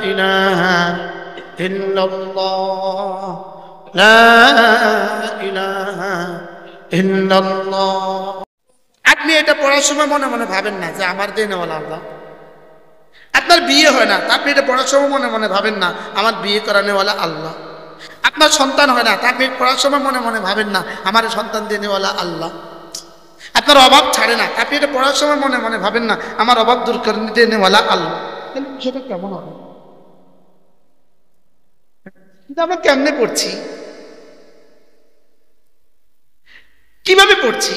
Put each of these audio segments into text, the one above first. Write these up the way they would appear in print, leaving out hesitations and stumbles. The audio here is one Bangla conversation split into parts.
ইলাহা ইল্লাল্লাহ, লা ইলাহা ইল্লাল্লাহ। আপনি এটা পড়ার সময় মনে মনে ভাবেন না যে আমার দেনওয়ালা আল্লাহ। আপনার বিয়ে হয় না, আপনি এটা পড়ার সময় মনে মনে ভাবেন না আমার বিয়ে করানোওয়ালা আল্লাহ। আপনার সন্তান হয় না, আপনি পড়ার সময় মনে মনে ভাবেন না আমার সন্তান দেনেওয়ালা আল্লাহ। আপনার অভাব ছাড়ে না, আপনি এটা পড়ার সময় মনে মনে ভাবেন না আমার অভাব দূর করে দেনেওয়ালা আল্লাহ। তাহলে বিষয়টা কেমন হবে? কিন্তু আমরা কেমনে পড়ছি, কিভাবে পড়ছি?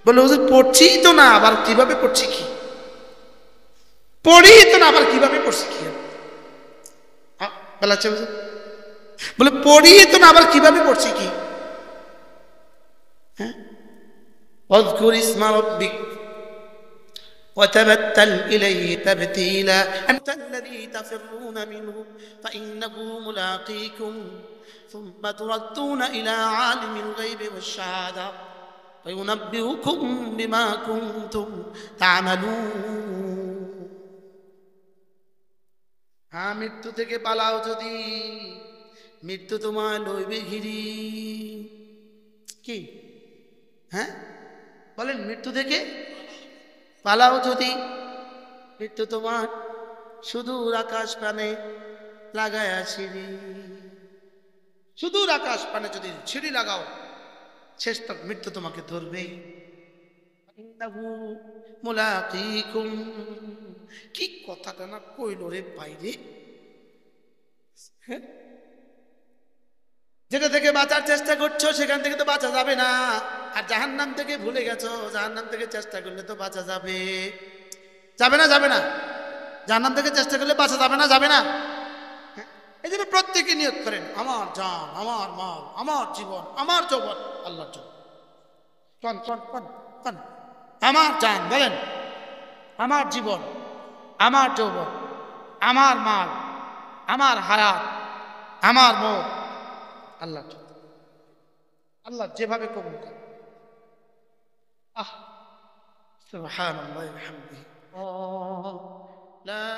বলে হুজুর পড়ছি তো না, আবার কিভাবে পড়ছি? কি পড়ি তো না, আবার কিভাবে পড়ছি? কি বলা হুজুর বলে পড়ি তো না, আবার কিভাবে পড়ছি? কি হ্যাঁ, واذكر اسم ربك وتبتل إليه تبتيلا أنت الذي تفرون منه فإنه ملاقيكم ثم تردون إلى عالم الغيب والشهادة فينبئكم بما كنتم تعملون। হ্যাঁ, মৃত্যু থেকে পালাও যদি, মৃত্যু তোমার লইবে ঘিরি। কি হ্যাঁ বলেন? মৃত্যু থেকে পালাও যদি, মৃত্যু তোমার সুদূর আকাশ পানে লাগায়া সিঁড়ি। সুদূর আকাশ পানে যদি সিঁড়ি লাগাও, শেষ তক মৃত্যু তোমাকে ধরবে। কি কথাটা না কইল রে বাইরে। যেটা থেকে বাঁচার চেষ্টা করছো সেখান থেকে তো বাঁচা যাবে না, আর জাহান্নাম থেকে ভুলে গেছো, জাহান্নাম থেকে চেষ্টা করলে তো বাঁচা যাবে। যাবে না? যাবে না? জাহান্নাম থেকে চেষ্টা করলে বাঁচা যাবে না? যাবে না? এই জন্য প্রত্যেকে নিয়ত করেন আমার জান, আমার মাল, আমার জীবন, আমার যৌবন আল্লাহর জন্য। কন কন কন কন আমার জান বলেন, আমার জীবন, আমার যৌবন, আমার মাল, আমার হায়াত, আমার মত আল্লাহর জন্য। আল্লাহ যেভাবে কবুল করে। আহ সুবহানাল্লাহি ওয়া বিহামদিহি, লা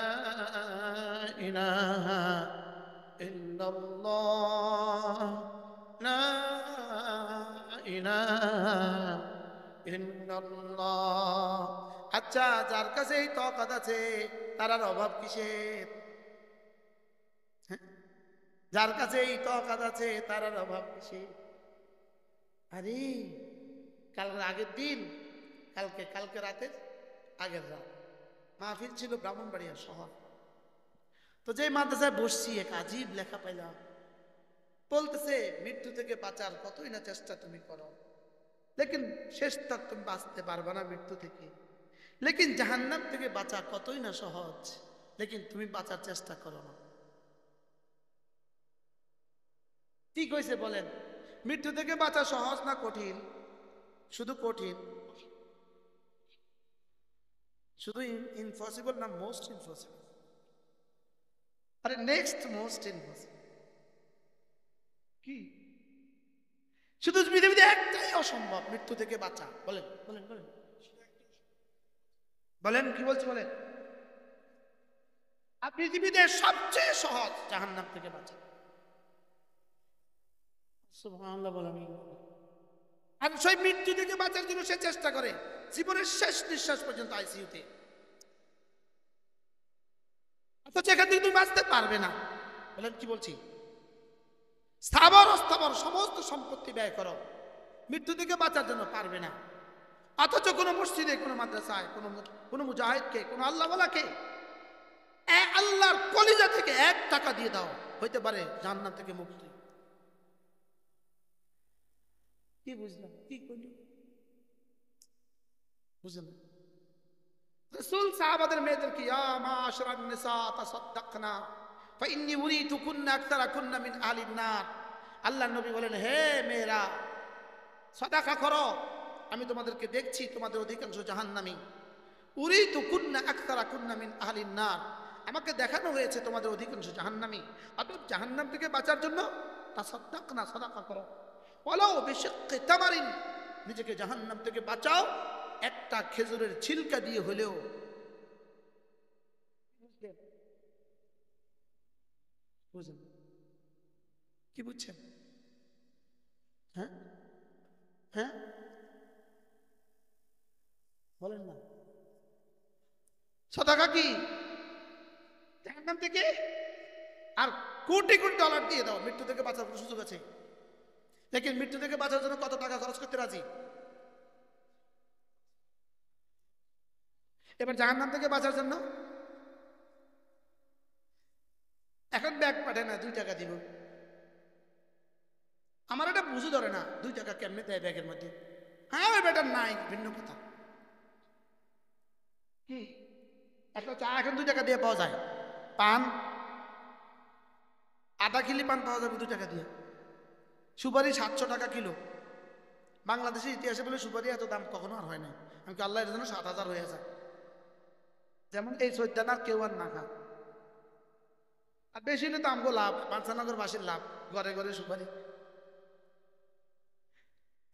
ইলাহা ইল্লাল্লাহ, লা ইলাহা ইল্লাল্লাহ। আচ্ছা, যার কাছে এই তাকাত আছে তার আর অভাব কিসের? যার কাছে এই তাকাত আছে তার আর অভাব কিসের? আরে কালকে আগের দিন, কালকে রাতের আগের রাত মাহফিল ছিল ব্রাহ্মণবাড়িয়া শহর। তো যে মাদ্রাসায় বসছি এক আজীব লেখা পাইলাম, বলতেছে মৃত্যু থেকে বাঁচার কতই না চেষ্টা তুমি করো, লেকিন শেষ তক তুমি বাঁচতে পারবে না মৃত্যু থেকে। লেকিন জাহান্নাম থেকে বাঁচা কতই না সহজ, লেকিন তুমি বাঁচার চেষ্টা করো না। ঠিক হয়েছে বলেন? মৃত্যু থেকে বাঁচা সহজ না কঠিন? শুধু কঠিন? শুধু ইম্পসিবল না মোস্ট ইম্পসিবল? আরে নেক্সট মোস্ট ইম্পসিবল। কি শুধু পৃথিবীতে একটাই অসম্ভব, মৃত্যু থেকে বাঁচা। বলেন বলেন বলেন বলেন, কি বলছি বলেন? আর পৃথিবীতে সবচেয়ে সহজ জাহান্নাম থেকে বাঁচা। সুবহানাল্লাহ বলেন। আর সেই মৃত্যু থেকে বাঁচার জন্য সে চেষ্টা করে জীবনের শেষ নিঃশ্বাস পর্যন্ত আইসিইউতে, অথচ এখান থেকে তুমি বাঁচতে পারবে না। বলেন কি বলছি? স্থাবর অস্থাবর সমস্ত সম্পত্তি ব্যয় করো, মৃত্যু থেকে বাঁচার জন্য পারবে না। অথচ কোনো মসজিদে, কোনো মাদ্রাসায়, কোনো মুজাহিদকে, কোনো আল্লাহওয়ালাকে আল্লাহর কলিজা থেকে 1 টাকা দিয়ে দাও, হইতে পারে জাহান্নাম থেকে মুক্তি। কি বুঝলাম? কি করল বুঝলেন? রাসূল সাহাবাদের মেয়েদেরকে ইয়া মাশারান নিসা তাসাদদাকনা ফাইন্নী উরিতুকুন্না আকতারাকুন্না মিন আহলিন নার। আল্লাহর নবী বলেন, হে মেয়েরা সাদাকা করো, আমি তোমাদেরকে দেখছি তোমাদের অধিকাংশ জাহান্নামী। উরিতুকুন্না আকতারাকুন্না মিন আহলিন নার, আমাকে দেখানো হয়েছে তোমাদের অধিকাংশ জাহান্নামী। অতএব জাহান্নাম থেকে বাঁচার জন্য তাসাদদাকনা, সাদাকা করো। ওয়ালাউ বিশিক্কি তামারিন, নিজেকে জাহান্নাম থেকে বাঁচাও একটা খেজুরের ছিলকা দিয়ে হলেও। বুঝেন কি বুঝছেন? হ্যাঁ হ্যাঁ বলেন না। সাদাকা কি? জাহান্নাম থেকে আর কোটি কোটি ডলার দিয়ে দাও, মৃত্যু থেকে বাঁচার কোনো সুযোগ আছে? দেখেন মৃত্যু থেকে বাঁচার জন্য কত টাকা খরচ করতে রাজি। এবার জাহান্নাম থেকে বাঁচার জন্য এখন ব্যাগ পাঠায় না, 2 টাকা দিব। আমার এটা বুঝে ধরে না, 2 টাকা কেমনে দেয় ব্যাগের মধ্যে? হ্যাঁ ওই ব্যাটার নাই, ভিন্ন কথা। কি একটা চা এখন 2 টাকা দিয়ে পাওয়া যায়, পান আধা কিলি পান পাওয়া যাবে 2 টাকা দিয়ে। সুপারি 700 টাকা কিলো। বাংলাদেশের ইতিহাসে বলে সুপারি এত দাম কখনো আর হয় না। আমি আল্লাহ এর জন্য 7,000 হয়ে যায়। যেমন এই চৈতানার কেউ আর না খায়। আর বেশি হলে তো আমগো লাভ, পাঁচনগরবাসীর লাভ, ঘরে ঘরে সুপারি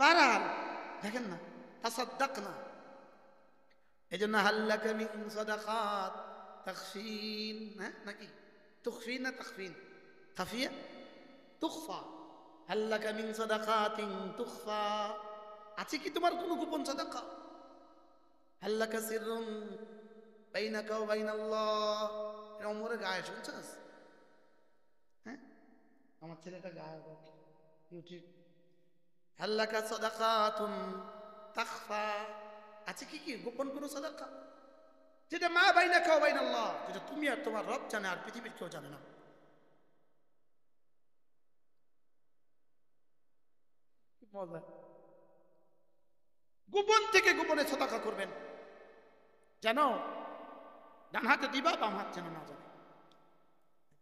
পারাল। দেখেন না তাসাদ্দাক না, এই জন্য হাল্লাকা মিন সাদাকাত তাখফিন, হ্যাঁ নাকি তুখফিন না তাখফিন? খাফিয়া তুখফা। হাল্লাকা মিন সাদাকাতিন তুখফা, আছে কি তোমার কোনো গোপন সাদাকা? হাল্লাকা সিররুন বাইনাকা ওয়া বাইনাল্লাহ, এটা ওমরের গায়ে শুনছস? হ্যাঁ আমার ছেলেটা গায়ে ইউটিউব। হাল্লাকা সাদাকাতুন তাখফা, আছে কি কি গোপন কোনো সাদাকা? যেটা মা বাইনাকা ওয়া বাইনাল্লাহ, যেটা তুমি আর তোমার রব জানে, আর পৃথিবীর কেউ জানে না। কি মজা! গোপন থেকে গোপনে সাদাকা করবেন, জানো ডান হাতে দিবা, বাম হাত যেন না জানে।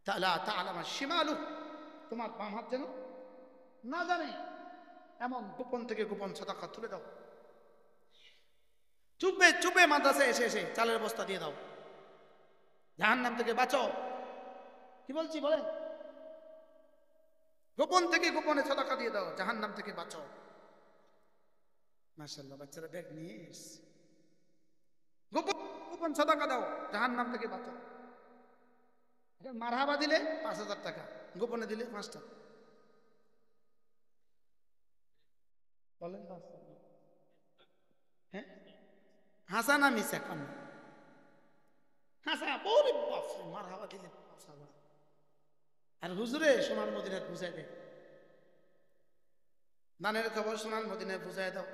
তালা তালামা শিমালু, তোমার বাম হাত যেন না জানে, এমন গোপন থেকে গোপন সাদাকা তুলে দাও। চুপে চুপে মাদ্রাসায় এসে এসে চালের বস্তা দিয়ে দাও, জাহান্নাম থেকে বাঁচো। কি বলছি বলেন? গোপন থেকে গোপনে সাদাকা দিয়ে দাও, জাহান্নাম থেকে বাঁচো। মাশাআল্লাহ, বাচ্চারা ব্যাগ নিয়ে এসছে। গোপন গোপন সাদাকা দাও, জাহান্নাম থেকে বাঁচো। মারহাবা দিলে 5,000 টাকা, গোপনে দিলে 5 টাকা। বলেন হ্যাঁ হাসা না মিশা কান হাসা, ওরে বাপ রে, মারহাবা দিলে 5,000। আর হুজুরে সোনার মদিনায় বুঝাই দেয়, দানের খবর সোনার মদিনায় বুঝাই দাও।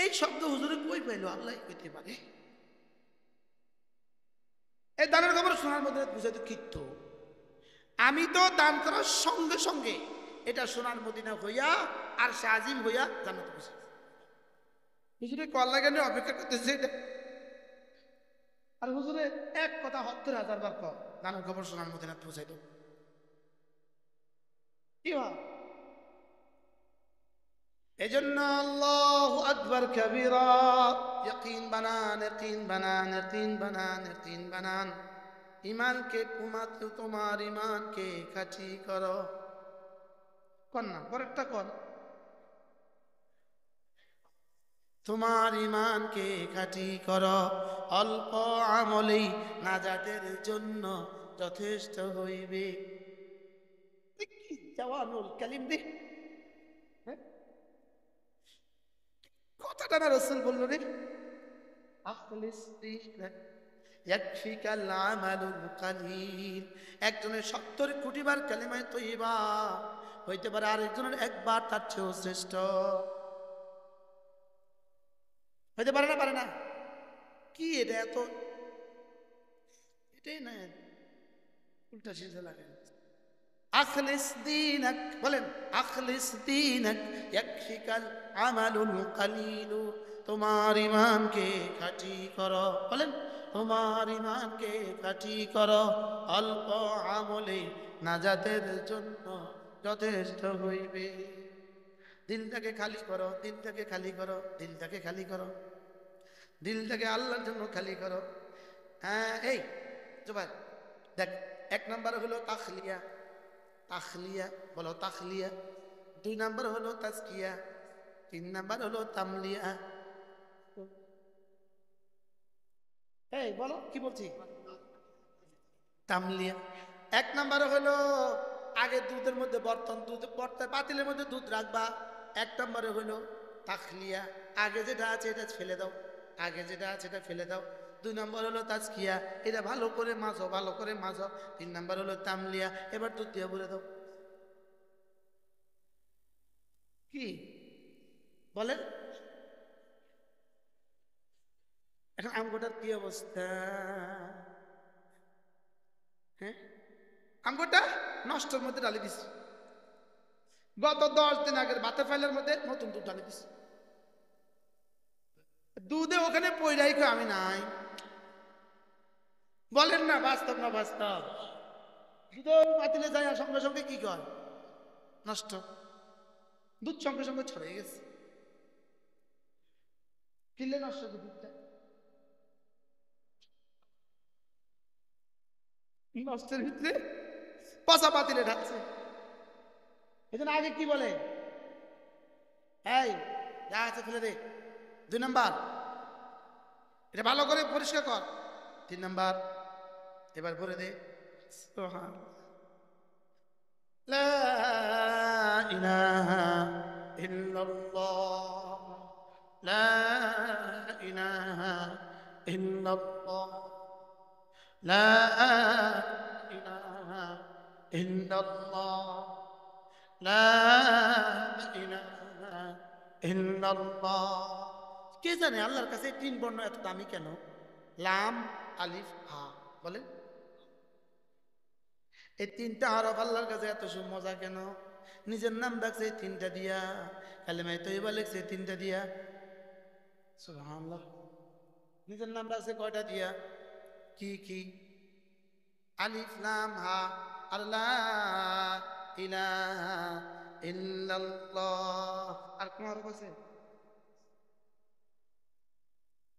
এই শব্দ হুজুরে কই পাইলো? আল্লাহ কইতে পারে। এই দানের খবর সোনার মদিনায় বুঝাই তো কিত্ত। আমি তো দান করার সঙ্গে সঙ্গে এটা সোনার মদিনা হইয়া আর শাহজিম হইয়া জান্নাত বসে। হুজুরে কল লাগানো অপেক্ষা করতেছে এটা। আর হুজুরে এক কথা 70,000 বার কর, দানের খবর সোনার মদিনা পৌঁছাই দেব। কি ভাব? এজন্য আল্লাহু আকবার কাবীরা, ইয়াকিন বানান, ইয়াকিন বানান, ইয়াকিন বানান, ইয়াকিন বানান। ইমানকে তোমার ইমানকে খাঁটি করো। কর না, পরেরটা কর। তোমার ইমানকে খাঁটি করো, অল্প আমলেই নাজাতের জন্য যথেষ্ট হইবে। জাওয়ানুল কালিম দে, কথাটা না রাসূল বলল রে, আখলিস দীনাক ইয়াকফিকাল আমালুল কালিল। একজনের 70 কোটি বার কালিমায়ে তয়্যিবা হইতে পারে, আরেকজনের একবার তার চেয়েও শ্রেষ্ঠ হইতে পারে না? পারে না? কি এটা এত, এটাই না উল্টা সিধা লাগে। আখলিস দীনাক, বলেন আখলিস দীনাক ইয়াকফিকাল আমালুল কালিল। তোমার ইমানকে খাঁটি করো, বলেন তোমার ইমানকে খাঁটি করো, অল্প আমলে নাজাতের জন্য যথেষ্ট হইবে। দিলটাকে খালি করো, দিলটাকে খালি করো, দিলটাকে খালি করো, দিলটাকে আল্লাহর জন্য খালি করো। হ্যাঁ এই জুবাইর দেখ, 1 নাম্বার হলো তাখলিয়া, তাখলিয়া বলো তাখলিয়া। 2 নাম্বার হলো তাজকিয়া, 3 নাম্বার হলো তামলিয়া। এই বলো কি বলছি? তামলিয়া। এক নম্বরে হলো আগে দুধের মধ্যে দুধ পাতিলের মধ্যে দুধ রাখবা। এক নম্বরে হলো তাখলিয়া, আগে যেটা আছে এটা ফেলে দাও, আগে যেটা আছে এটা ফেলে দাও। দুই নম্বর হলো তাজকিয়া, এটা ভালো করে মাজো, ভালো করে মাজো। তিন নম্বর হলো তামলিয়া, এবার দুধ দিয়ে ভরে দাও। কি বলেন? এখন আমগোটার কি অবস্থা? হ্যাঁ, আমগোটা নষ্টের মধ্যে ডালি দিছি। গত 10 দিন আগের ভাতের ফাইলের মধ্যে নতুন দুধ ডালি দিছি। দুধে ওখানে পয়রাই আমি নাই। বলেন না বাস্তব না বাস্তব? দুধ পাতিলে যায় আর সঙ্গে সঙ্গে কি কয়? নষ্ট। দুধ সঙ্গে সঙ্গে ছড়িয়ে গেছে। কিনলে নষ্ট দুধটা নষ্টের ভিতরে পচা পাতিলে ঢাকছে। এজন্য আগে কি বলে? এই যা আছে ফেলে দে। 2 নাম্বার, এটা ভালো করে পরিষ্কার কর। 3 নাম্বার, এবার ভরে দে। লা ইলাহা ইল্লাল্লাহ, লা ইলাহা ইল্লাল্লাহ, লা ইলাহা ইল্লাল্লাহ, লা ইলাহা ইল্লাল্লাহ। কে জানে আল্লাহর কাছে 3 বর্ণ এত দামি কেন? লাম, আলিফ, হা। বলেন এই 3টা হরফ আল্লাহর কাছে এত মজা কেন? নিজের নাম ডাকছে 3টা দিয়া, কালেমায়ে তয়্যিবা লিখছে 3টা দিয়া। সুবহানাল্লাহ। নিজের নাম ডাকছে কয়টা দিয়া? কি কি? আলিফ লাম হা। আল্লাহ ইলাহা ইল্লাল্লাহ। আর কোন হরফ আছে?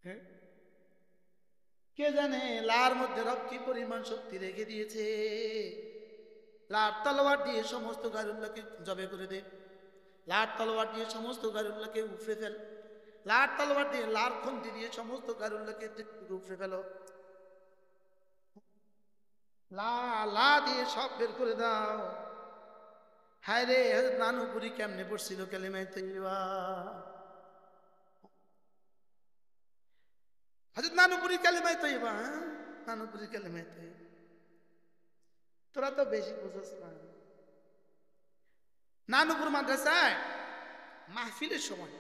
হ্যাঁ, কে জানে লার মধ্যে রব কি পরিমাণ শক্তি রেখে দিয়েছে। লার তলোয়ার দিয়ে সমস্ত গায়রুল্লাহকে জবে করে দে। লার তলোয়ার দিয়ে সমস্ত গায়রুল্লাহকে উপড়ে ফেল। লার তলোয়ার দিয়ে, লার খন্তি দিয়ে সমস্ত গায়রুল্লাহকে উপড়ে ফেলো। লা লা দিয়ে সব বের করে দাও। হায় রে, হযরত নানুপুরি কেমনে পড়ছিল কালিমায়ে তয়্যিবা? হযরত নানুপুরি কালিমায়ে তয়্যিবা, নানুপুরি কালিমায়ে তয়্যিবা। তোরা তো বেশি বুঝছ না। নানুপুর মাদ্রাসায় মাহফিলের সময়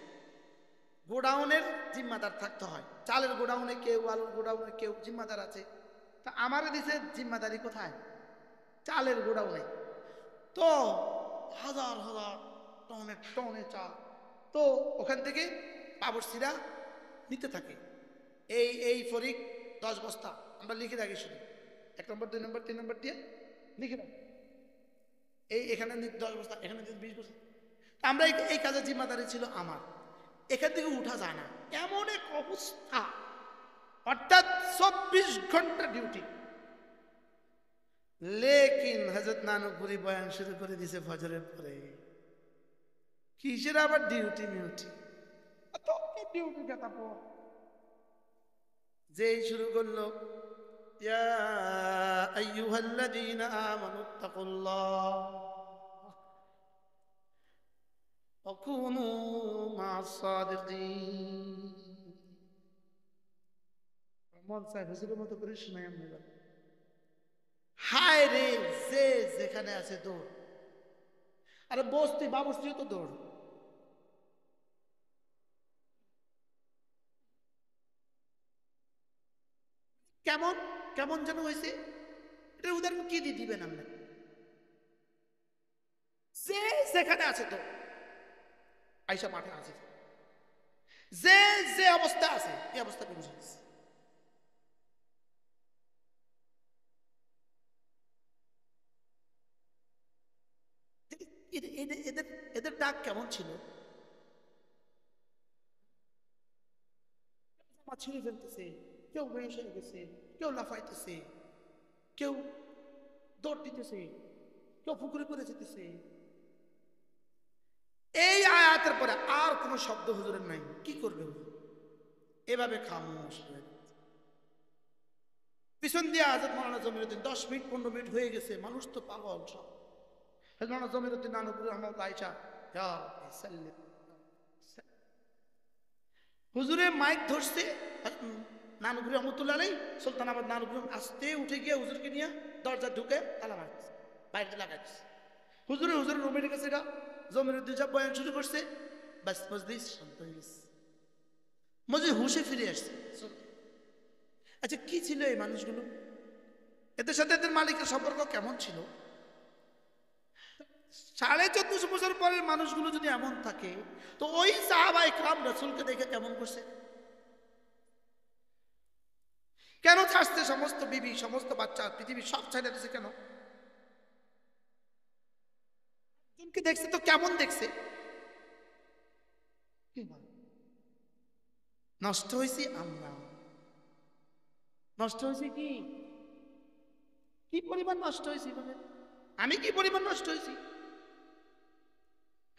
গোডাউনের জিম্মাদার থাকতে হয়। চালের গোডাউনে কেউ, আলুর গোডাউনে কেউ জিম্মাদার আছে। তা আমারে দিছে জিম্মাদারি কোথায়? চালের গোডাউনে। তো হাজার হাজার টনে টনে চাল, তো ওখান থেকে পাবরসিরা নিতে থাকে। এই এই ফরিক 10 বস্তা, আমরা লিখে রাখি শুধু 1 নম্বর 2 নম্বর 3 নম্বর দিয়ে লিখে রাখি। এই এখানে 10 বস্তা, এখানে 20 বস্তা। আমরা এই কাজের জিম্মাদারি ছিল আমার। এখান থেকে উঠা যায় না, এমন এক অবস্থা। অর্থাৎ 24 ঘন্টা ডিউটি। লেকিন হযরত নানুপুরি বয়ান শুরু করে দিয়েছে ফজরের পরে। কিসের আবার ডিউটি মিউটি? তো কি ডিউটি কথা পর যেই শুরু করলো, ইয়া আইয়ুহাল্লাযীনা আমানুত্তাকুল্লাহ ওয়া কুনু মা'আস সাদিকিন। মন চায় হুজুরের মতো করে শোনাই আমি। হায় রে, যে যেখানে আছে দৌড়। আরে বস্তি বাবস্তিও তো দৌড়। কেমন কেমন যেন হয়েছে। এটা উদাহরণ কি দিয়ে দিবেন আপনি? যে যেখানে আছে তো আইসা মাঠে আছে, যে যে অবস্থা আছে এই অবস্থা বুঝে গেছে। এদের এদের ডাক কেমন ছিল? ছিঁড়ে ফেলতেছে, কেউ বেশ হয়ে গেছে, কেউ লাফাইতেছে, কেউ দৌড় দিতেছে, কেউ পুকুরে পড়ে যেতেছে। এই আয়াতের পরে আর কোনো শব্দ হুজুরের নাই। কি করবে হুজুর? এভাবে খামোশ হয়ে পিছন দিয়ে হযরত মাওলানা জমিরুদ্দিন 10 মিনিট 15 মিনিট হয়ে গেছে, মানুষ তো পাগল সব। হযরত মাওলানা জমিরুদ্দিন নানুপুরি রহমাতুল্লাহ আয়েশা, ইয়া রাব্বি সাল্লি। হুজুরে মাইক ধরছে, নানুপুরি রহমাতুল্লাহ আলাইহি সুলতানাবাদ নানুপুরি আস্তে উঠে গিয়ে হুজুরকে নিয়ে দরজা ঢুকে তালা মারছে, বাইরে লাগাইছে। হুজুরের রুমের কাছে এটা জমিরুদ্দিন সাহেব বয়ান শুরু করছে, বাস মজলিস শান্ত হয়ে গেছে, মজলিস হুশে ফিরে আসছে। আচ্ছা কি ছিল এই মানুষগুলো, এদের সাথে এদের মালিকের সম্পর্ক কেমন ছিল? 1450 বছর পরের মানুষগুলো যদি এমন থাকে, তো ওই সাহাবা ইকরাম রাসূলকে দেখে কেমন করছে? কেন ছাড়ছে সমস্ত বিবি, সমস্ত বাচ্চা, পৃথিবী সব ছেড়ে দিয়েছে কেন? একজনকে দেখছে তো কেমন দেখছে? নষ্ট হয়েছি আমরা, নষ্ট হয়েছে কি? কি পরিমাণ নষ্ট হয়েছি? আমি কি পরিমাণ নষ্ট হয়েছি?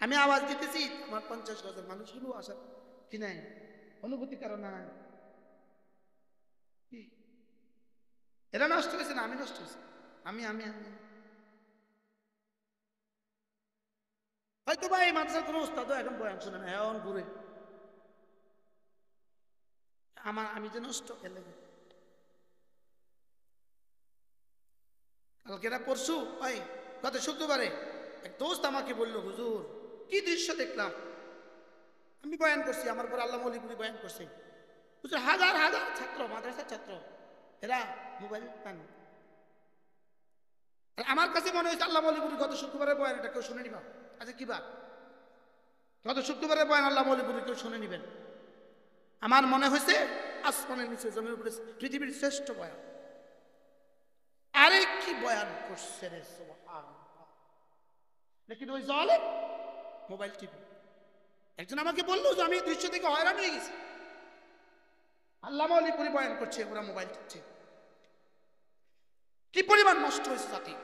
আমি আওয়াজ দিতেছি, আমার 50 গজের মানুষগুলো আসার কি নাই, অনুভূতি কারণ নাই। এরা নষ্ট হয়েছে না আমি নষ্ট হয়েছি? আমি আমি আমি হয়তো বা এই মাদ্রাসার কোনো উস্তাদও এখন বয়ান শুনে না, এখন ঘুরে আমি যে নষ্ট এলে। কালকে না পরশু ভাই, গত শুক্রবারে এক দোস্ত আমাকে বললো, হুজুর কি দৃশ্য দেখলাম। আমি বয়ান করছি, আমার পর আল্লাহ মৌলিপুরি বয়ান করছে। হুজুর হাজার হাজার ছাত্র, মাদ্রাসার ছাত্র, এরা মোবাইল পান। আমার কাছে মনে হয়েছে আল্লাহ মৌলিপুরি গত শুক্রবারের বয়ান এটা কেউ শুনে নিবা। আচ্ছা কি বার গত শুক্রবারের বয়ান আল্লাহ মৌলিপুরি কেউ শুনে নিবেন? আমার মনে হয়েছে আসমানের নিচে জমির উপরে পৃথিবীর শ্রেষ্ঠ বয়ান। আরে কি বয়ান করছে রে সুবহানাল্লাহ। লেকিন ওই জালেম মোবাইল টিপে। একজন আমাকে বললো যে আমি দৃশ্য থেকে হয়রান হয়ে গেছি, আল্লাহ মৌলিপুরি বয়ান করছে, ওরা মোবাইল টিপছে। কি পরিমাণ নষ্ট হয়েছে জাতি,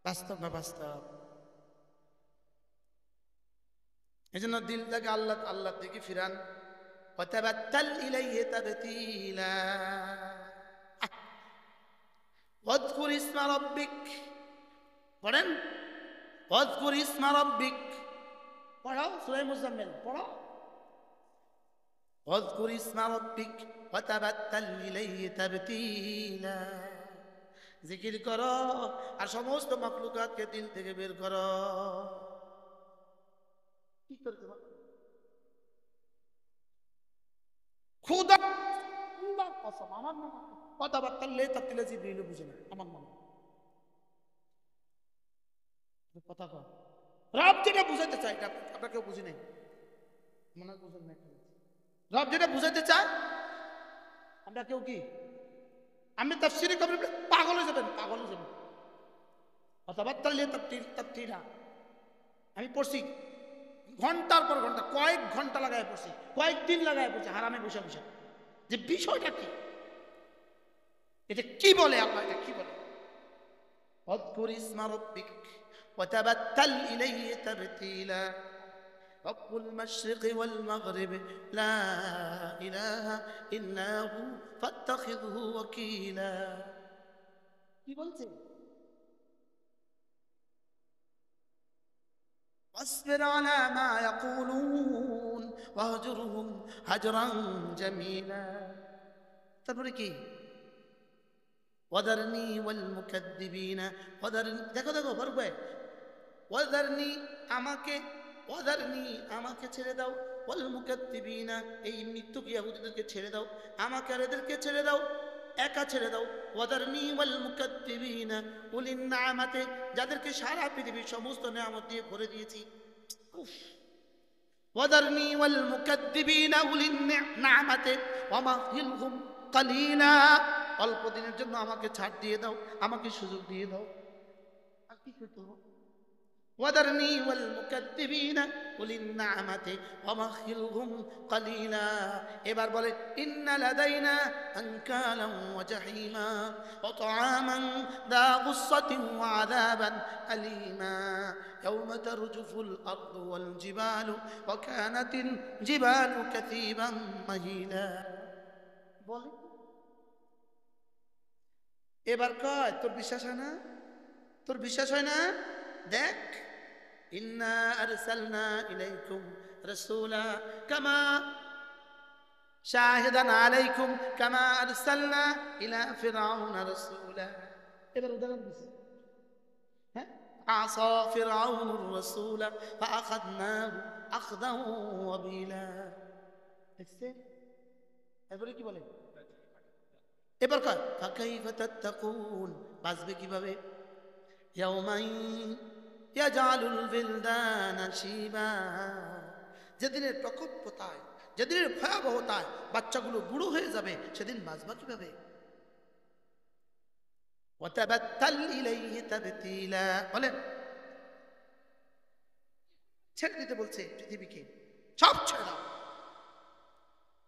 বাস্তব না বাস্তব? এই জন্য দিলটাকে আল্লাহ আল্লাহ দিকে ফিরান। ওয়াতাবাত্তাল ইলাইহি তাবতীলা, ওয়াযকুর ইসমা রাব্বিক, পড়েন ওয়াযকুর ইসমা রাব্বিক, পড়াও সূরা মুজাম্মিল পড়াও। ওয়াযকুর ইসমা রাব্বিক ওয়াতাবাত্তাল ইলাইহি তাবতীলা, জিকির করো আর সমস্ত মাখলুকাতকে দিল থেকে বের করো। কি করতে হবে? খুদা আল্লাহর কসম, আমার মনে ওয়াতাবাত্তাল লে তাবতীলা জিবরিল বুঝে না, আমার মনে কথা কয় রব যেটা বুঝাইতে চায় আমরা কেউ বুঝি নাই, মনে বুঝেন না। রব যেটা বুঝাইতে চায় আমরা কেউ কি, আমি তাফসীরে কবরে পাগল হয়ে যাবেন, পাগল হয়ে যাবেন। ওয়াতাবাত্তাল লে তাবতীলা আমি পড়ছি ঘন্টার পর ঘন্টা, কয়েক ঘন্টা লাগায় পড়ছি, কয়েকদিন লাগায় পড়ছি হারামে বসে বসে, যে বিষয়টা কি, এটা কি বলে আল্লাহ, এটা কি বলে। ওয়াযকুর ইসমা রাব্বিক ওয়াতাবাত্তাল ইলাইহি তাবতীলা, রব্বুল মাশরিকি ওয়াল মাগরিব লা ইলাহা ইল্লা হু ফাত্তাখিযহু ওয়াকিলা। কি বলছে? واصبر على ما يقولون واهجرهم هجرا جميلا। তারপরে কি? ওয়াদারনি ওয়াল মুকাদ্দিবিনা, ওয়াদারনি, দেখো দেখো বলবে ওয়াদারনি আমাকে, ওয়াদারনি আমাকে ছেড়ে দাও, ওয়াল মুকাদ্দিবিনা এই মৃত্যুক ইহুদিদেরকে ছেড়ে দাও, আমাকে আর এদেরকে ছেড়ে দাও, একা ছেড়ে দাও। ওয়াদারনি ওয়াল মুকাদ্দিবিনা উলিন নিআমাতে, যাদেরকে সারা পৃথিবীর সমস্ত নিয়ামত দিয়ে ভরে দিয়েছি। ওয়াদারনি ওয়াল মুকাদ্দিবিনা উলিন নিআমাতে ওয়ামাহিলহুম কালিলা, অল্প দিনের জন্য আমাকে ছাড় দিয়ে দাও, আমাকে সুযোগ দিয়ে দাও। আর কি করতে হবে? ওয়াদারনি ওয়াল মুকাদ্দিবিনা উলিন নিআমাতি ওয়ামাহিলহুম কালিলা। এবার বলে ইন্না লাদাইনা আনকালান ওয়া জাহিমা ওয়া তাআমান দা গুসসাতিন ওয়া আযাবান আলীমা ইয়াওমা তারজুফুল আরদু ওয়াল জিবালু ওয়া কানাতিল জিবালু কাসীবান মাহিলা। বলে এবার কয় তোর বিশ্বাস হয় না, তোর বিশ্বাস হয় না? দেখ, ইন্না আরসালনা ইলাইকুম রাসূলা কামা শাহিদান আলাইকুম কামা আরসালনা ইলা ফিরআউনা রাসূলা। এবার উদাহরণ দিছি, হ্যাঁ, আসা ফিরআউনুর রাসূলা ফাআখাযনাহু আখযান ওয়াবিলা। দেখছেন? এরপরে কি বলে? এবার কয় ফাকাইফা তাত্তাকুন, বাঁচবে কিভাবে? ইয়াউমাই ইয়াজালুল বিলদানা শিবা, যেদিনের প্রকোপতায়, যেদিনের ভয়াবহতায় বাচ্চাগুলো বুড়ো হয়ে যাবে, সেদিন বাঁচবা কিভাবে? ওয়াতাবাত্তাল ইলাইহি তাবতীলা, বলেন ছেড়ে দিতে বলছে পৃথিবীকে, সব ছেড়ে দাও,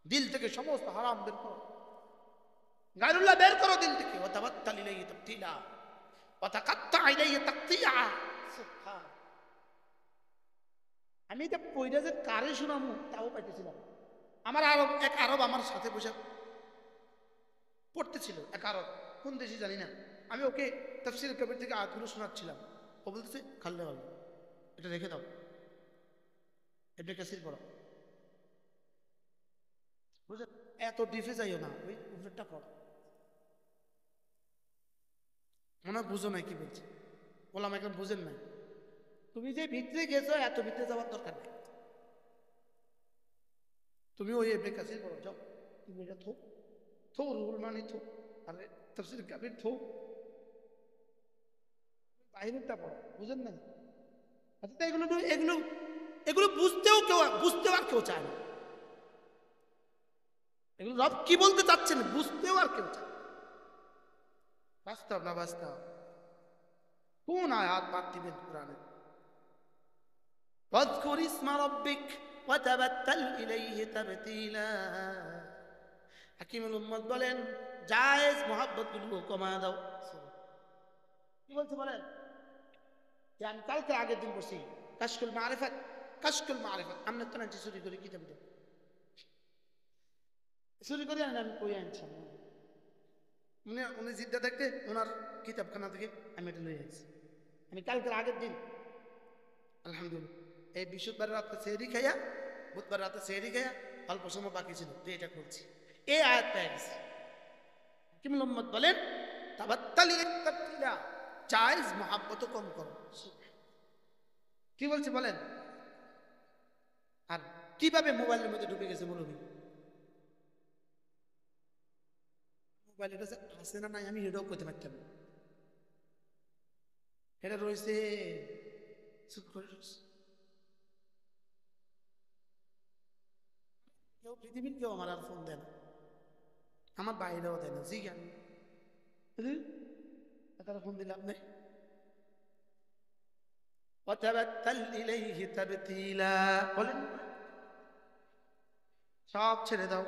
দিল থেকে সমস্ত হারাম বের করো, গায়রুল্লাহ বের করো দিল থেকে। ওয়াতাবাত্তাল ইলাইহি তাবতীলা ওয়াতাকাত্তা ইলাইহি তাকতিয়া। সুবহান, আমি এটা পয়রা যে কারে শোনামু তাও পাইতেছিলাম। আমার এক আরব আমার সাথে বসে পড়তেছিল, এক আরব, কোন দেশে জানি না। আমি ওকে তাফসীর কবির থেকে আয়াতগুলো শোনাচ্ছিলাম। ও বলতেছে খাল্লে ভালো, এটা রেখে দাও, ইবনে কাসির পড়ো, বুঝলেন? এত ডিফে যাইও না, ওই উপরেরটা পড়ো। মনে হয় বুঝো নাই কি বলছে, বললাম একদম বুঝেন নাই। তুমি যে ভিতরে গেছো, এত ভিতরে যাওয়ার দরকার নেই, তুমি ওই ইবনে কাসির পড়ো, যাও। তুমি এটা থো থো, রুহুল মানি থো, আরে তাফসীর কবির থো, বাইরেরটা পড়ো, বুঝেন না? আচ্ছা, এগুলো এগুলো এগুলো বুঝতেও আর কেউ চায় না। এগুলো রব কি বলতে চাচ্ছেন বুঝতেও আর কেউ চায় না। বাস্তব না বাস্তব? কোন আয়াত বাদ দিবেন কোরআনে? ওয়াযকুর ইসমা রাব্বিক ওয়াতাবাত্তাল ইলাইহি তাবতীলা। হাকিমুল উম্মত বলেন, জায়েজ মোহাব্বত গুলো কমায় দাও। কি বলছে বলেন? যে আমি কালকে আগের দিন বসি কাশকুল মারিফাত, কাশকুল মারিফাত, আমরা তো নাকি চুরি করি কিতাব, চুরি করি আনি, আমি কই আনছি, উনি জিদ্দা থাকতে ওনার কিতাবখানা থেকে আমি এটা লই আনছি। আমি কালকের আগের দিন আলহামদুলিল্লাহ এই বৃহস্পতিবার রাতে সেহরি খাইয়া, বুধবার রাতে সেহরি খাইয়া অল্প সময় বাকি ছিল, তো এটা করছি, এই আয়াত পেয়ে গেছি। হাকিমুল উম্মত বলেন তাবাত্তালি তাবতীলা, জায়েজ মোহাব্বত কম করো। কি বলছে বলেন? আর কিভাবে মোবাইলের মধ্যে ঢুকে গেছে মৌলভী? মোবাইল এটা আছে না নাই আমি এটাও করতে পারতাম, এটা রয়েছে, চুপ করে রয়েছে। কেউ পৃথিবীর কেউ আমার আর ফোন দেয় না, আমার বাইরেও দেয় না, জি জ্ঞান তারা ফোন দিলাম নেই। ওয়াতাবাত্তাল ইলাইহি তাবতীলা, বলেন সব ছেড়ে দাও,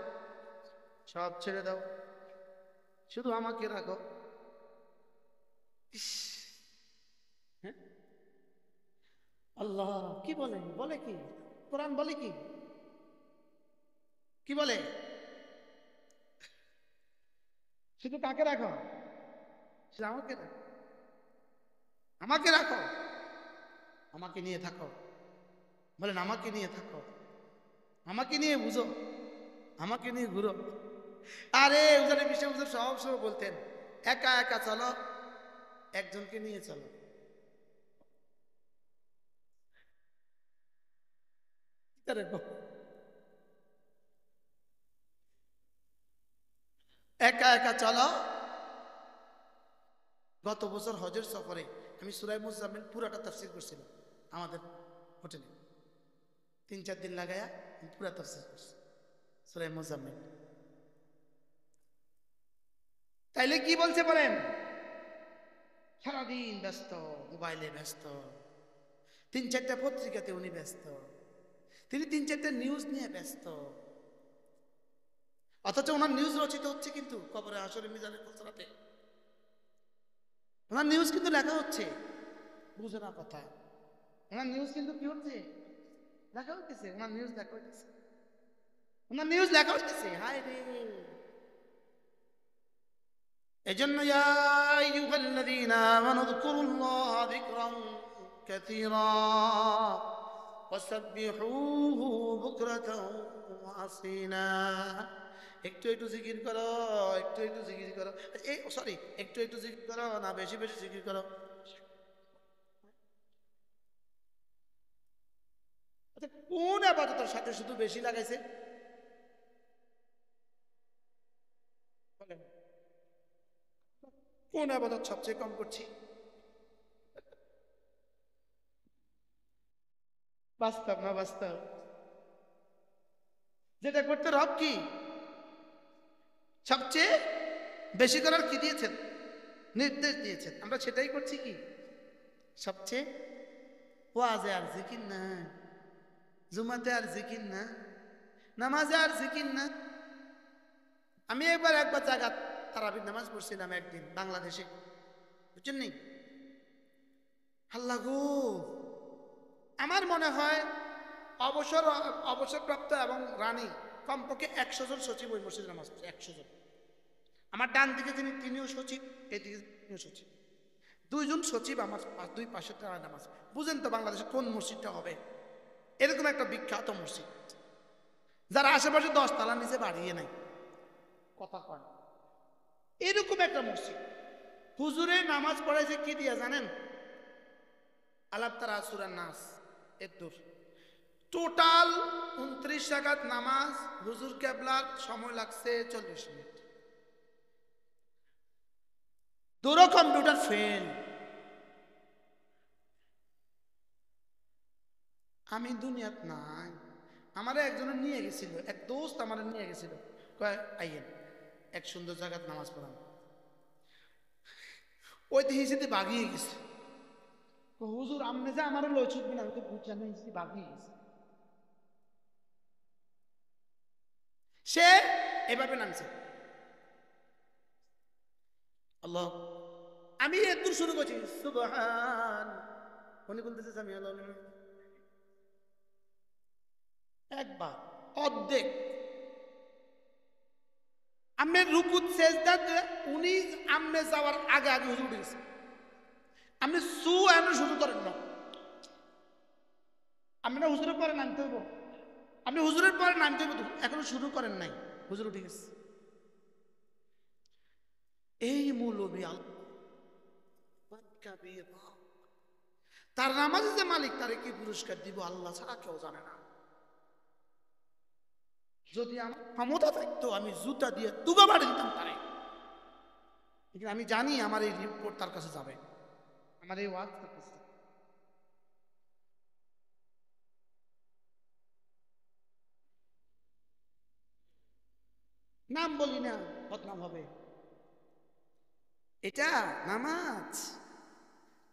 সব ছেড়ে দাও, শুধু আমাকে রাখো। ইস, হ্যাঁ, আল্লাহ কি বলে, বলে কি কোরআন, বলে কি, কি বলে? শুধু কাকে রাখো? শুধু আমাকে রাখো, আমাকে রাখো, আমাকে নিয়ে থাকো। বলেন আমাকে নিয়ে থাকো, আমাকে নিয়ে বুঝো, আমাকে নিয়ে ঘুরো। আরে উজানের বিষয় হুজুর সব সময় বলতেন, একা একা চলো, একজনকে নিয়ে চলো। একা একা চলো। গত বছর হজের সফরে আমি সূরা মুজাম্মিল পুরাটা তাফসীর করছিলাম আমাদের হোটেলে, 3-4 দিন লাগায়া পুরা তাফসীর করছি সূরা মুজাম্মিল। তাইলে কি বলছে বলেন? সারাদিন ব্যস্ত, মোবাইলে ব্যস্ত, 3-4টা পত্রিকাতে উনি ব্যস্ত, তিনি 3-4টা নিউজ নিয়ে ব্যস্ত, অথচ ওনার নিউজ রচিত হচ্ছে কিন্তু কবরে হাসরে মিজানের ফসরাতে, ওনার নিউজ কিন্তু লেখা হচ্ছে, বুঝে না কথা, ওনার নিউজ কিন্তু কি হচ্ছে, লেখা হচ্ছে, ওনার নিউজ লেখা হচ্ছে, ওনার নিউজ লেখা হচ্ছে। হায় রে, এজন্য ইয়া আইয়ুহাল্লাযীনা আমানু যকুরুল্লাহা যিকরান কাসীরা ওয়াসাব্বিহুহু বুকরাতাও ওয়া আসীলা। একটু একটু জিকির করো, একটু একটু জিকির করো। এই সরি, একটু একটু জিকির করো না বেশি বেশি জিকির করো? আচ্ছা, কোন ইবাদতের সাথে শুধু বেশি লাগাইছে বলেন? কোন ইবাদত সবচেয়ে কম করছি? বাস্তব না বাস্তব? যেটা করতে রব কি সবচেয়ে বেশি করার কি দিয়েছেন, নির্দেশ দিয়েছেন, আমরা সেটাই করছি কি সবচেয়ে? ওয়াজে আর জিকির না, জুমাতে আর জিকির না, নামাজে আর জিকির না। আমি একবার জায়গা তারাবির নামাজ পড়ছিলাম একদিন বাংলাদেশে, বুঝছেন নি? আল্লাহ গো, আমার মনে হয় অবসরপ্রাপ্ত এবং রানী কমপক্ষে 100 জন সচিব ওই মসজিদে নামাজ পড়ছে, 100 জন। আমার ডান দিকে তিনিও সচিব, এদিকে তিনিও সচিব, 2 জন সচিব আমার দুই পাশে তারা নামাজ। বুঝেন তো বাংলাদেশে কোন মসজিদটা হবে এরকম একটা বিখ্যাত মসজিদ, যারা আশেপাশে 10 তলার নিচে বাড়িয়ে নাই, কথা কয় এরকম একটা মসজিদ। হুজুরে নামাজ পড়াইছে কি দিয়া জানেন? আলাপ তারা সূরা নাস এর দূর। টোটাল 29 রাকাত নামাজ হুজুর কেবলার সময় লাগছে 40 মিনিট। দুটো কম্পিউটার ফেল। আমি দুনিয়াত নাই, আমারে একজনের নিয়ে গেছিল, এক দোস্ত আমার নিয়ে গেছিল, কয় আইয়েন এক সুন্দর জায়গাত নামাজ পড়ান। ওই দিকে বাগিয়ে গেছে, হুজুর আমনে যে আমার লই ছুটবি না, আমি তো বুঝা নেই, বাগিয়ে গেছে। সে এভাবে নামছে, আল্লাহ, আমি একটু শুরু করছি সুবহান, উনি বলতেছে আমি আল্লাহ, একবার অর্ধেক আমি রুকুত সেজদাতে উনি আমনে যাওয়ার আগে আগে হুজুর উঠে গেছে। আপনি এমন শুরু করেন না, আমরা হুজুরের পরে নামতে হইব, আপনি হুজুরের পরে নামতে হইব, এখনো শুরু করেন নাই, হুজুর উঠে গেছে। এই মৌলবী তার নামাজে যে মালিক তারে কি পুরস্কার দিব আল্লাহ ছাড়া কেউ জানে না। যদি আমার ক্ষমতা থাকতো আমি জুতা দিয়ে দুগা বাড়ি দিতাম তারে, কিন্তু আমি জানি আমার এই রিপোর্ট তার কাছে যাবে, আমার এই ওয়াজ তার কাছে। নাম বলি না, বদনাম হবে। এটা নামাজ,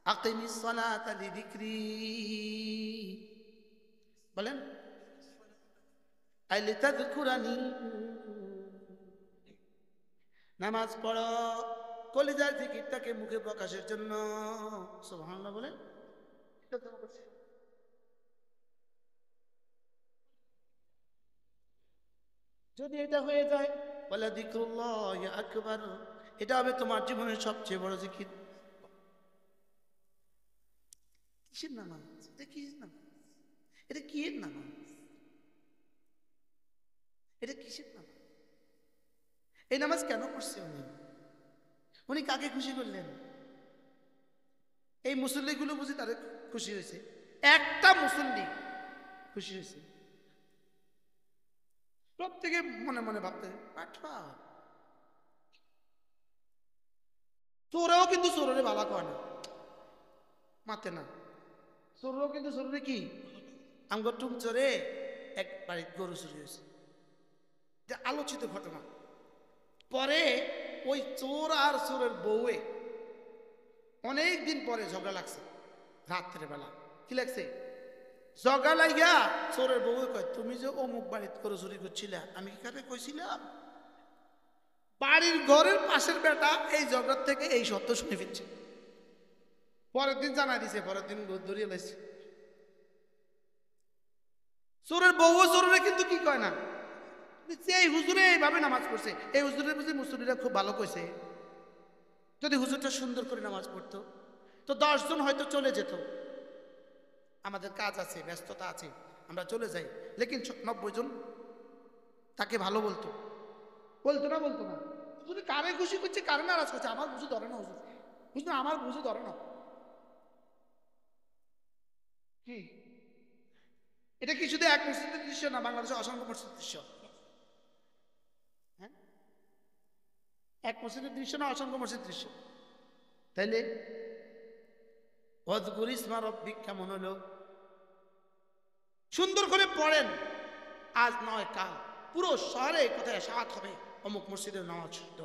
আকিমিস সালাতা লিযিকরি, বলেন আই লিতাযকুরানি, নামাজ পড়ো কলিজার জিকিরটাকে মুখে প্রকাশের জন্য। সুবহানাল্লাহ বলেন। যদি এটা হয়ে যায় বলে যিকরুল্লাহি আকবার, এটা হবে তোমার জীবনের সবচেয়ে বড় জিকির। কিসের নামাজ এটা? কিসের নামাজ এটা? কিসের নামাজ এটা? কিসের নামাজ? এই নামাজ কেন করছে উনি? উনি কাকে খুশি করলেন? এই মুসল্লিগুলো বুঝি তাদের খুশি হয়েছে? একটা মুসল্লি খুশি হয়েছে? প্রত্যেকে মনে মনে ভাবতে পাঠা, চোরেও কিন্তু চোরে ভালো কয় না, মাতে না। চোরেও কিন্তু চোরে কি আমগো টুম চোরে এক বাড়ির গরু চুরি হয়েছে, এটা আলোচিত ঘটনা। পরে ওই চোর আর চোরের বউয়ে অনেক দিন পরে ঝগড়া লাগছে, রাত্রে বেলা কি লাগছে ঝগড়া লাগিয়া চোরের বউয়ে কয় তুমি যে অমুক বাড়িতে গরু চুরি করছিলে আমি কি কাকে কইছিলাম? বাড়ির ঘরের পাশের বেটা এই ঝগড়ার থেকে এই সত্য শুনে ফেলছে। পরের দিন জানাই দিছে, পরের দিন ধরিয়ে লাইছে। চোরের বউ চোরে কিন্তু কি কয় না, এই হুজুরে এইভাবে নামাজ পড়ছে, এই হুজুরের বুঝি মুসল্লিরা খুব ভালো কইছে, যদি হুজুরটা সুন্দর করে নামাজ পড়তো তো 10 জন হয়তো চলে যেত, আমাদের কাজ আছে, ব্যস্ততা আছে, আমরা চলে যাই, লেকিন 90 জন তাকে ভালো বলতো, বলতো না? বলতো না? যদি কারে খুশি করছে, কারে নারাজ করছে, আমার বুঝে ধরে না হুজুর, হুজুর আমার বুঝে ধরে না। কি এটা কি শুধু এক মসজিদের দৃশ্য না, বাংলাদেশে অসংখ্য মসজিদের দৃশ্য। হ্যাঁ, এক মসজিদের দৃশ্য না, অসংখ্য মসজিদের দৃশ্য। তাইলে ওয়াজকুর ইসমা রাব্বিক কেমন হলো? সুন্দর করে পড়েন, আজ নয় কাল পুরো শহরে কোথায় সাত হবে অমুক মসজিদের নামাজ শুদ্ধ।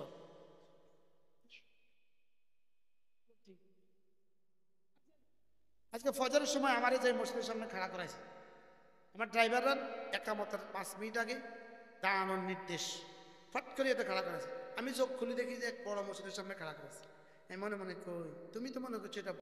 আজকে ফজরের সময় আমার যে মসজিদের সামনে খাড়া করাইছে, আমার ড্রাইভাররা একামতের 5 মিনিট আগে দাঁড়ানোর নির্দেশ, ফট করে এতে খাড়া করেছে। আমি চোখ খুলে দেখি যে এক বড় মসজিদের সামনে খাড়া করেছে। আমি মনে মনে কই, তুমি তো মনে করছো এটা